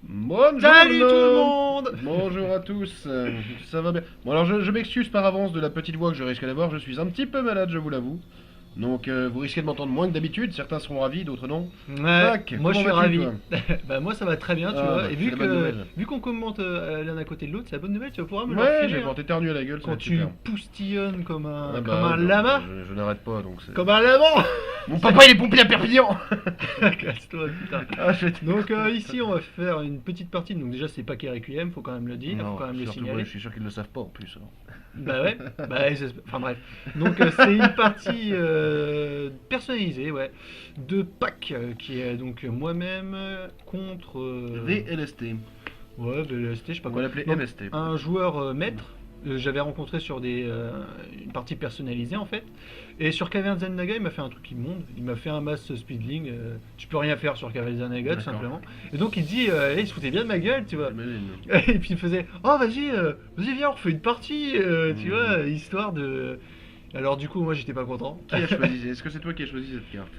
Bonjour Salut tout le monde. Bonjour à tous, ça va bien. Bon alors je m'excuse par avance de la petite voix que je risque d'avoir, je suis un petit peu malade, je vous l'avoue. Donc vous risquez de m'entendre moins que d'habitude, certains seront ravis, d'autres non. Ouais, Tac, moi je comment suis vas-tu ravi. toi? Bah moi ça va très bien, tu Ah vois. bah Et c'est la bonne nouvelle. vu qu'on commente l'un à côté de l'autre, c'est la bonne nouvelle, tu vas pouvoir me le Ouais, je refiler vais hein. pouvoir t'éternuer à la gueule, ça va Quand être tu super. poustillonnes Ah comme bah un ouais, bah, lama, je n'arrête pas donc c'est... comme un lama. Mon papa il est pompier à Perpignan. Casse-toi putain. Ah je vais te... Donc ici on va faire une petite partie. Donc déjà c'est Paquet Requiem, faut quand même le dire, faut Non, quand même le surtout ouais, signaler. je suis sûr qu'ils le savent pas en plus, alors. Bah ouais, enfin bref. Donc c'est une partie personnalisée, ouais, de Pâques, qui est donc moi-même contre, VLST, ouais, VLST, je sais pas on quoi. va l'appeler Donc MST un peut-être. joueur maître, j'avais rencontré sur une partie personnalisée en fait. Et sur Caverns and Naga, il m'a fait un truc immonde. Il m'a fait un mass speedling. Tu peux rien faire sur Caverns and Naga tout D'accord, simplement. Et donc il dit, il se foutait bien de ma gueule, tu vois. j'imagine. Et puis il faisait oh vas-y viens on refait une partie tu Hmm. vois histoire de alors du coup moi j'étais pas content. Qui a choisi? Est-ce que c'est toi qui as choisi cette carte?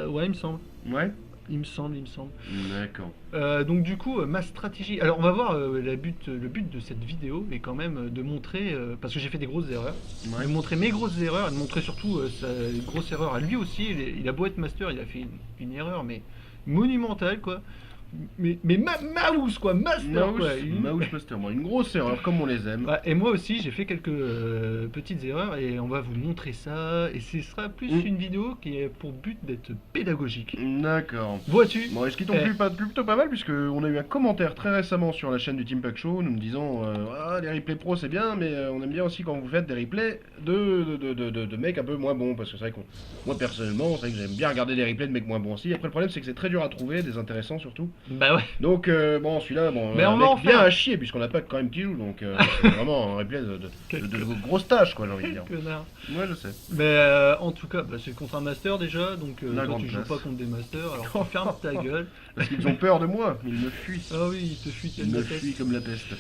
Ouais il me semble, Ouais? il me semble. D'accord. Donc du coup ma stratégie alors on va voir le but de cette vidéo est quand même de montrer parce que j'ai fait des grosses erreurs, Ouais. de montrer mes grosses erreurs et de montrer surtout sa grosse erreur à lui aussi. Il a beau être master, il a fait une erreur mais monumentale quoi. Mais mouse quoi, master Mouse, quoi. Mouse Master, bon, une grosse erreur comme on les aime. Ouais, et moi aussi, j'ai fait quelques petites erreurs et on va vous montrer ça. Et ce sera plus Hmm. une vidéo qui est pour but d'être pédagogique. D'accord. Vois-tu? Bon, est-ce qu'ils t'ont Eh, plutôt pas mal, puisque on a eu un commentaire très récemment sur la chaîne du Team Pack Show, nous me disant ah, les replays pro c'est bien, mais on aime bien aussi quand vous faites des replays de mecs un peu moins bons, parce que c'est vrai que moi personnellement, c'est vrai que j'aime bien regarder des replays de mecs moins bons aussi. Après, le problème c'est que c'est très dur à trouver, des intéressants surtout. bah ouais. Donc, bon, celui-là, bon, Mais un on va mec en bien faire. à chier, puisqu'on n'a pas quand même qui joue, donc c'est vraiment un replay Quel, de grosse tâche, quoi, j'ai envie de quel dire. connard. Ouais, je sais. Mais en tout cas, bah, c'est contre un master déjà. Donc La toi, grande tu joues place. pas contre des masters. Alors tu fermes ta gueule. Parce qu'ils ont peur de moi, ils me fuient. Ah oui, il te fuit Ils telle me la fuient tête. comme la peste.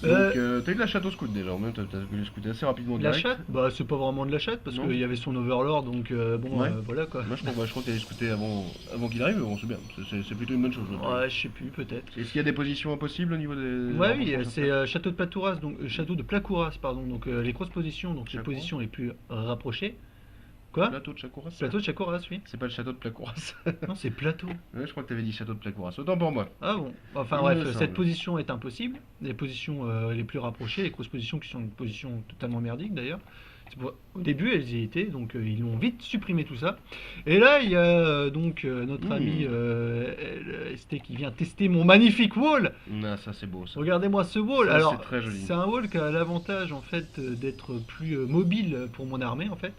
Euh, Donc, t'as eu de la chatte au scout déjà, en même temps, t'as eu le scout assez rapidement la direct. chatte? Bah c'est pas vraiment de la chatte parce Non. qu'il y avait son overlord. Donc bon, Ouais. voilà quoi. Moi, je crois que t'allais scouter avant qu'il arrive, bon, c'est bien, c'est plutôt une bonne chose. Je trouve. Ouais, je sais plus, peut-être. Est-ce qu'il y a des positions impossibles au niveau des Ouais, oui, renforcements sur c'est carte château de Platouras, donc château de Placouras, pardon. Donc les grosses positions, donc les Chakouras positions les plus rapprochées. Quoi? Plateau de Chakouras? Plateau de Chakouras, oui. C'est pas le château de Placouras. Non, c'est plateau. Ouais, je crois que t'avais dit château de Placouras. Autant pour moi. Ah bon. Enfin Il bref, me cette semble. position est impossible. Les positions les plus rapprochées, les grosses positions qui sont une position totalement merdique d'ailleurs. Au début, elles y étaient, donc ils ont vite supprimé tout ça. Et là, il y a donc notre ami ST qui vient tester mon magnifique wall. Ah, ça c'est beau ça. Regardez-moi ce wall. Ça, Alors, c'est très joli. c'est un wall qui a l'avantage en fait d'être plus mobile pour mon armée en fait.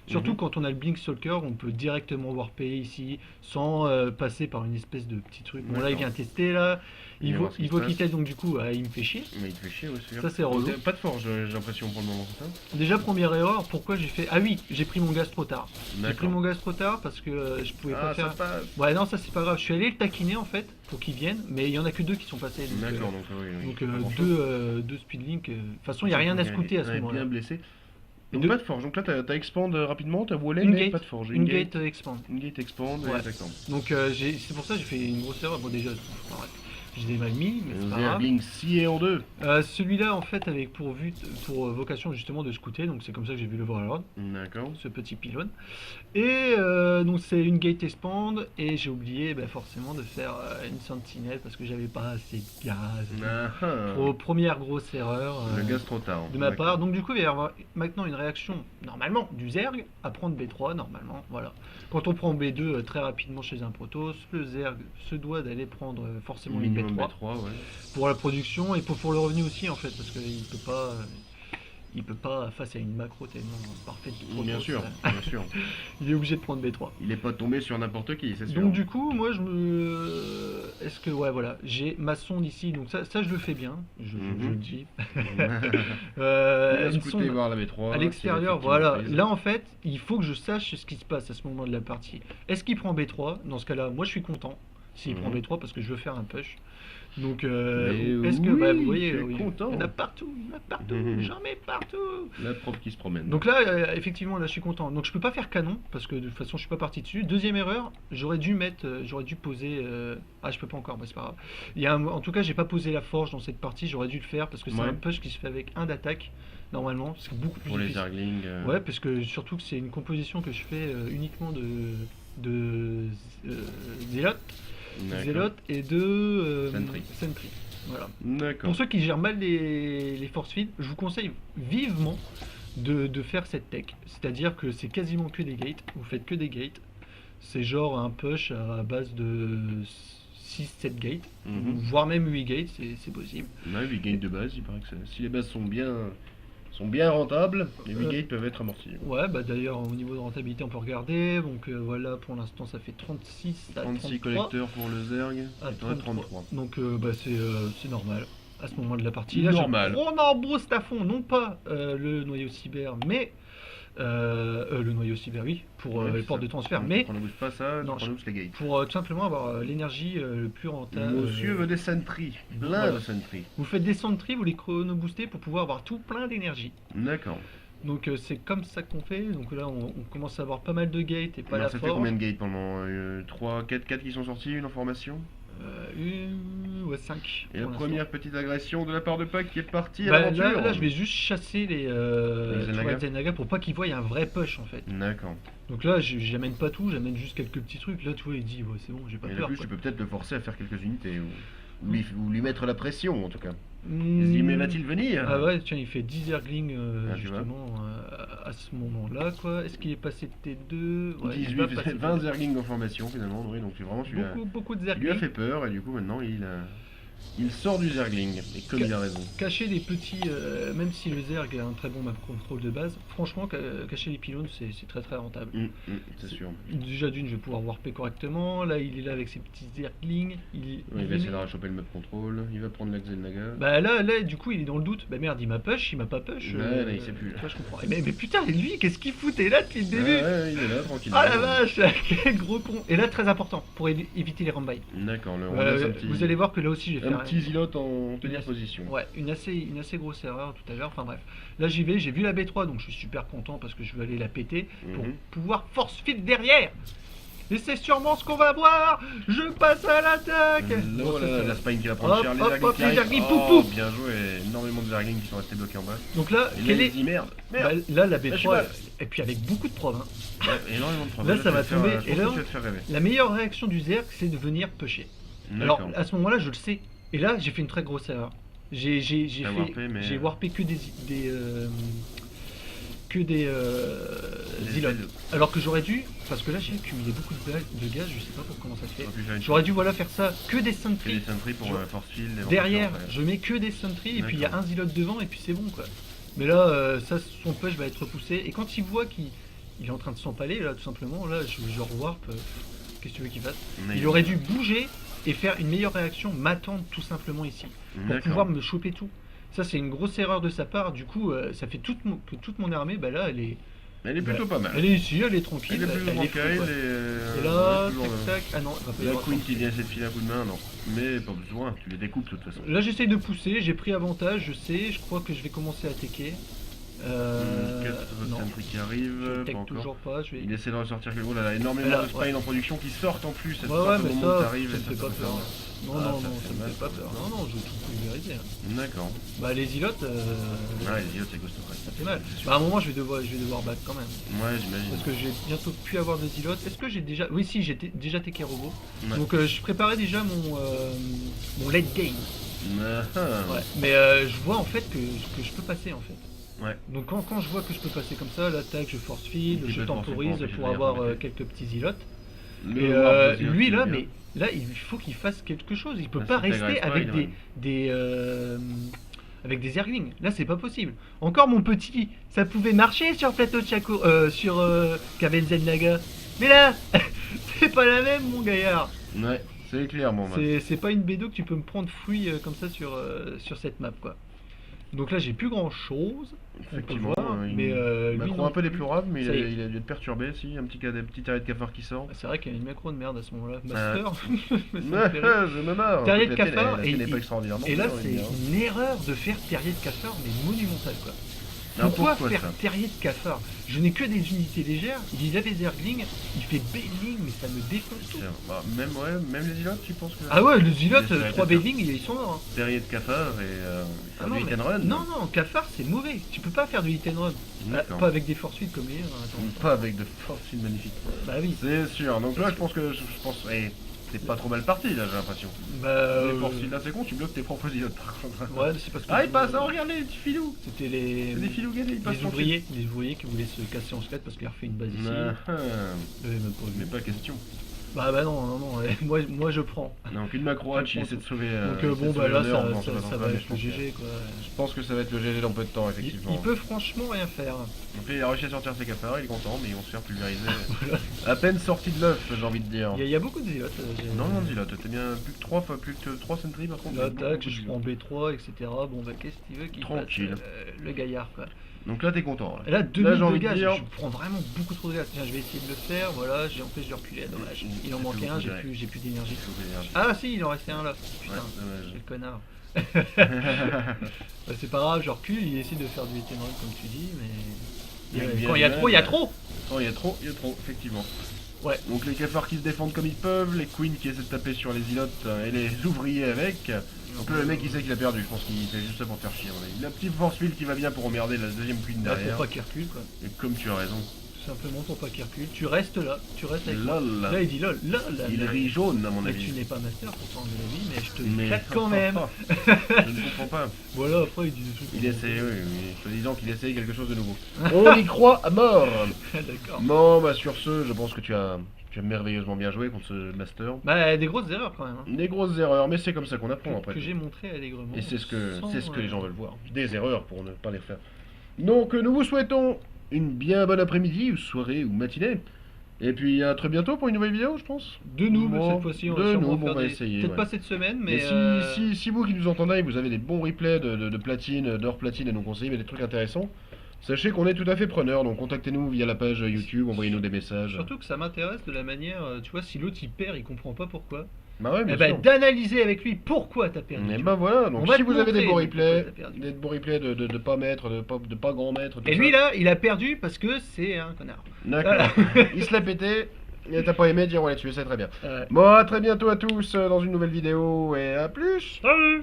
Surtout Mhm. quand on a le Blink Stalker, on peut directement warper ici sans passer par une espèce de petit truc. Bon là, il D'accord. vient tester là. Il vient voir ce qui Il se voit passe. qu'il teste donc du coup, il me fait chier. Mais il te fait chier, ouais, c'est sûr. Ça, c'est relou. Donc, pas de forge, j'ai l'impression pour le moment, c'est ça? Déjà première erreur, pourquoi j'ai fait. Ah oui, j'ai pris mon gaz trop tard. J'ai pris D'accord. mon gaz trop tard parce que je pouvais pas Ah, ça faire. passe. Ouais non ça c'est pas grave. Je suis allé le taquiner en fait pour qu'il vienne, mais il y en a que deux qui sont passés. D'accord, donc oui. Donc pas grand-chose. deux speedlink. De toute façon il y a rien à scouter à ce Ouais, moment-là. bien blessé. Et Donc deux- pas de forge. Donc là, t'as expand rapidement, t'as volé, Une mais gate. pas de forge. Une gate expand. Une gate expand, Ouais. ouais, d'accord. Donc c'est pour ça que j'ai fait une grosse erreur. Bon déjà, enfin, bref, j'ai des mal mis, mais c'est pas grave. Zerbling scié en deux. Celui-là en fait avec pour vocation justement de scouter, donc c'est comme ça que j'ai vu le Warlord, D'accord. ce petit pylône. Et donc c'est une gate expand et j'ai oublié forcément de faire une sentinelle parce que j'avais pas assez de gaz. Ah, ah. Première grosse erreur Le gaz trop tard. de ma D'accord. part. Donc du coup il va y avoir maintenant une réaction normalement du Zerg à prendre B3 normalement. Voilà. Quand on prend B2 très rapidement chez un Protoss, le Zerg se doit d'aller prendre forcément une Minimum B3 B3, ouais. pour la production et pour le revenu aussi en fait parce qu'il peut pas face à une macro tellement parfaite de Protoss, Bien sûr, bien sûr. il est obligé de prendre B3. Il est pas tombé sur n'importe qui, c'est sûr. Donc du coup, moi est-ce que ouais voilà, j'ai ma sonde ici, donc ça je le fais bien, je le dis. Il a Une scouté sonde voir la B3. à qui l'extérieur, est effectivement voilà. prise. Là en fait, il faut que je sache ce qui se passe à ce moment de la partie. Est-ce qu'il prend B3? Dans ce cas-là, moi je suis content. s'il prend Mhm. B3 parce que je veux faire un push. Donc, Mais est-ce que oui, bah, vous voyez, tu es oui, content. il y en a partout, il y en a partout, Mhm. j'en mets partout. La prof qui se promène. Donc là, effectivement, là, je suis content. Donc je peux pas faire canon parce que de toute façon, je suis pas parti dessus. Deuxième erreur, j'aurais dû poser. Ah, je peux pas encore, bah, c'est pas grave. En tout cas, j'ai pas posé la forge dans cette partie. J'aurais dû le faire parce que c'est Ouais. un push qui se fait avec un d'attaque normalement. C'est beaucoup plus Pour les difficile. Zerglings. Ouais, parce que surtout que c'est une composition que je fais uniquement de Zélote, D'accord. Zélote et de Sentry. Sentry. Voilà. D'accord. Pour ceux qui gèrent mal les force fields, je vous conseille vivement de faire cette tech. C'est-à-dire que c'est quasiment que des gates. Vous faites que des gates. C'est genre un push à base de 6-7 gates, Mhm. voire même 8 gates, c'est possible. Ouais, 8 gates de base, il paraît que si les bases sont bien rentables, les 8 gates peuvent être amortis. Ouais, bah d'ailleurs au niveau de rentabilité on peut regarder. Donc voilà, pour l'instant ça fait 36 à 36 33. collecteurs pour le Zerg, À et t'en as 33. Donc bah, c'est normal à ce moment de la partie. Là, Normal. On en boost à fond, non pas le noyau cyber, mais le noyau cyber, oui, pour Ouais, les c'est portes ça. de transfert, Donc, mais on ne bouge pas ça, Non, on bouge les gates. pour tout simplement avoir l'énergie le plus rentable. Monsieur veut des sentries, plein voilà. de sentries. Vous faites des sentries, vous les chrono boostez pour pouvoir avoir tout plein d'énergie. D'accord. Donc c'est comme ça qu'on fait. Donc là on commence à avoir pas mal de gates et pas Alors la ça fait forge. combien de gates pendant 3, 4 qui sont sortis, une en formation? Ouais, 5. Et la première petite agression de la part de Pac qui est partie à Bah, l'aventure. là, je vais juste chasser les Zenaga. Zenaga pour pas qu'ils voient un vrai push en fait. D'accord. Donc là, j'amène pas tout, j'amène juste quelques petits trucs. Là, tu vois, il dit, ouais, c'est bon, j'ai pas Et de peur. plus, quoi. tu peux peut-être le forcer à faire quelques unités, ou lui mettre la pression en tout cas. Hmm. Il se dit, mais va-t-il venir? Ah ouais, tiens, il fait 10 Zerglings Ah, tu vois. justement à ce moment-là, quoi. Est-ce qu'il est passé de T2? Ouais, il 18, va passer de 20 T2. Zerglings en formation finalement, oui, donc vraiment Beaucoup de il lui a Zerglings. fait peur et du coup maintenant il sort du Zergling, et comme il a raison. Cacher les petits, même si le Zerg a un très bon map control de base, franchement, cacher les pylônes, c'est très très rentable. C'est sûr. Déjà d'une, je vais pouvoir warper correctement. Là, il est là avec ses petits Zerglings. Il va essayer de choper le map control, il va prendre la Xelnaga. Bah là, du coup, il est dans le doute. Bah merde, il m'a push, il m'a pas push. Ouais, là, il sait plus. Tu vois, je comprends. Mais putain, lui, qu'est-ce qu'il foutait là depuis le début? Ouais, il est là, tranquillement. Ah la vache, quel gros con. Et là, très important, pour éviter les rambailles. D'accord, on laisse un petit, Vous allez voir que là aussi, j'ai fait un petit zilote en tenir Une- position. Ouais, une assez grosse erreur tout à l'heure. Enfin bref, là j'y vais, j'ai vu la B3, donc je suis super content parce que je veux aller la péter pour Mhm. pouvoir force fit derrière. Et c'est sûrement ce qu'on va voir. Je passe à l'attaque. Bon, Oh ça, là, ça- la spine qui va prendre Hop, cher, les hop, Zerglings hop, qui les arrivent. Zerglings, Oh, pouf, pouf. bien joué, énormément de Zerglings qui sont restés bloqués en bas. Donc là, Et là, quel il est se dit merde, Bah, merde. là la je suis B3 mal. et puis avec beaucoup de preuves. Hein. Ouais, énormément de problèmes. Là, ça va tomber, Je pense et là- que tu vas te faire rêver. La meilleure réaction du Zerg, c'est de venir pusher. Alors D'accord. à ce moment-là, je le sais. Et là, j'ai fait une très grosse erreur. J'ai T'as warpé, mais- warpé que des Les Zilotes. ailes. Alors que j'aurais dû, parce que là j'ai accumulé beaucoup de gaz, je sais pas pour comment ça se fait. T'aurais pu faire une J'aurais dû faire ça que des C'est sentries. des sentries pour Je- force field. et Derrière, ouais. je mets que des sentries et puis il y a D'accord. un Zilote devant et puis c'est bon quoi. Mais là, ça, son push va être repoussé. Et quand il voit qu'il est en train de s'empaler, là tout simplement, là je rewarp. Qu'est-ce que tu veux qu'il fasse? Il aurait dû bouger et faire une meilleure réaction, m'attendre tout simplement ici, pour D'accord. pouvoir me choper tout. Ça c'est une grosse erreur de sa part, du coup ça fait que toute mon armée, bah là elle est plutôt pas mal. elle est ici, elle est tranquille, Elle est plus elle est tranquille, free, quoi. et Et là, toujours tac tac, ah non, il va pas y la avoir Queen ça. qui vient essayer de filer un coup de main, non. Mais pas besoin, tu les découpes de toute façon. Là j'essaye de pousser, j'ai pris avantage, je sais, je crois que je vais commencer à attaquer. 4 Non, sentries qui je arrivent, tech pas encore. toujours pas, je vais... Il essaie de ressortir quelque chose, là, énormément Là, de spines en production qui sortent en plus. Ouais, ouais, mais ça, t'arrives ça et me fait pas fait peur. mal. Non, Ah, non, ça non, fait ça me mal, fait pas ça. peur. Non, non, je vais tout pulvériser. Hein. D'accord. Bah, les îlotes, Ouais, les idiots, c'est costaud. ça fait mal. C'est sûr. Bah, à un moment, je vais devoir battre quand même. Ouais, j'imagine. Parce que j'ai bientôt pu avoir des îlotes. Est-ce que j'ai déjà. Oui, si, j'ai déjà TK robot. Ouais. Donc, je préparais déjà mon late game. Ah, Ouais. Mais je vois en fait que je peux passer en fait. Ouais. Donc, quand je vois que je peux passer comme ça, l'attaque, je force field, Tu je peux te forcer temporise pour empêcher pour de avoir venir quelques petits îlotes. Le Et warp de lui Zilot, là, c'est bien. mais là il faut qu'il fasse quelque chose. Il peut Ah, pas ça t'agresse rester pas, avec il aurait- avec des Zerglings. Là c'est pas possible. Encore mon petit, ça pouvait marcher sur plateau de Chaco, sur Kaven Zenlaga. Mais là, c'est pas la même mon gaillard. Ouais, c'est clair, bon, bah. C'est pas une B2 que tu peux me prendre free comme ça sur cette map quoi. Donc là, j'ai plus grand chose. Effectivement, mais lui, macro non un peu plus. déplorable, mais Ça y est. il a dû être perturbé, si, un petit arrêt de cafard qui sort. C'est vrai qu'il y a une macro de merde à ce moment-là. Ah. Master, ça me fait rire. Je me marre. Terrier Écoute, de la tienne, cafard, la tienne n'est pas extraordinaire non et plus, là j'ai envie c'est de dire. une erreur de faire terrier de cafard, mais monumentale quoi. Alors, Pourquoi pourquoi faire ça terrier de cafard? Je n'ai que des unités légères, il avait Zergling, il fait Baneling, mais ça me défonce tout. Tiens, bah, même les îlots, tu penses que. Ah ouais, le Zilote, Ça va 3 être Baneling, ils sont morts. Hein. Terrier de cafard et Ah faire non, du hit mais- and run. non, non, cafard c'est mauvais, tu peux pas faire du hit and run. Ah, D'accord. pas avec des force 8 comme les attends. Pas avec de force magnifique. Bah oui. C'est sûr. Donc là, je pense que t'es pas trop mal parti là, j'ai l'impression. Bah. Les forces là, c'est con, tu bloques tes propres îlots par contre. Ouais, c'est parce que. Ah, il passe, oh, regarde les petits filous. C'était les. C'est des filous gainés, ils passent Les ouvriers qui voulaient se casser en squelette parce qu'il a refait une base ici. Même pas vu. Mais pas question. Bah non, moi je prends. Donc une macro hatch, il essaie de sauver. Donc il essaie bon de bah sauver là l'honneur, ça, non, ça, c'est pas ça ça, va mais être le GG quoi. Je pense que ça va être le GG dans peu de temps, effectivement. Il peut franchement rien faire. Donc là, il a réussi à sortir ses cafards, il est content, mais ils vont se faire pulvériser. Voilà. À peine sorti de l'œuf, j'ai envie de dire. Il y a beaucoup de zélotes. Non, non, dis là, t'es bien plus que 3 sentries par contre. Là, beaucoup, tac, beaucoup je de prends B3, etc. Bon bah qu'est-ce qu'il veut qu'il fasse Tranquille. le gaillard quoi. Donc là, t'es content. Et là, Là, 2000 j'ai de envie de gaz, dire. je prends vraiment beaucoup trop de gaz. Tiens, je vais essayer de le faire, voilà, en plus je reculais, dommage. Il en C'est manquait tout, un, je dirais. j'ai plus d'énergie. Faut de l'énergie. Ah si, il en restait un là. Putain, Ouais, dommage. quel connard. Bah, c'est pas grave, je recule, il essaie de faire du hit and run comme tu dis, mais... Mais Quand il y a trop, il y a trop. Oh, il y a trop, effectivement. Ouais. Donc les cafards qui se défendent comme ils peuvent, les queens qui essaient de taper sur les îlots et les ouvriers avec. Donc là, le mec il sait qu'il a perdu, je pense qu'il fait juste ça pour faire chier. Il a un petit force field qui va bien pour emmerder la deuxième queen Là, derrière. faut pas qu'il recule quoi. Et comme tu as raison. Tout simplement pour pas qu'il recule. Tu restes là, tu restes avec moi. Lol. Là il dit lol, là. Il rit jaune à mon Mais tu avis. n'es pas master pourtant de la vie, mais je te Mais claque quand même. je ne comprends pas. Voilà, après il dit des trucs. Il essaie, oui, te disant qu'il essaye quelque chose de nouveau. On y croit à mort. D'accord. Bon, bah sur ce, je pense que tu as merveilleusement bien joué contre ce master. Bah des grosses erreurs quand même. Hein. Des grosses erreurs, mais c'est comme ça qu'on apprend après. Que j'ai montré allègrement. Et c'est ce que sans, les gens veulent voir. Des erreurs pour ne pas les faire. Donc nous vous souhaitons une bien bonne après-midi, ou soirée, ou matinée. Et puis à très bientôt pour une nouvelle vidéo, je pense. De nous, mais Bon, cette fois-ci, on de va sûrement nous, bon, faire on va des... essayer, Peut-être ouais. pas cette semaine, mais... Mais si vous qui nous entendez, vous avez des bons replays de platine, d'or platine à nous conseiller, mais des trucs intéressants, sachez qu'on est tout à fait preneur. Donc contactez-nous via la page YouTube, envoyez-nous des messages. Surtout que ça m'intéresse de la manière, tu vois, si l'autre il perd, il comprend pas pourquoi. Bah ouais, bien Eh ben, sûr. d'analyser avec lui pourquoi t'as perdu. Et tu bah vois. voilà, On donc va si te vous avez des montrer bons pourquoi replays, t'as perdu. des bons replays de pas mettre, de pas grand mettre, tout Et ça. lui là, il a perdu parce que c'est un connard. D'accord. Il se l'a pété. Et t'as pas aimé dire on l'a tué, c'est très bien. Ouais. Bon, à très bientôt à tous dans une nouvelle vidéo et à plus. Salut.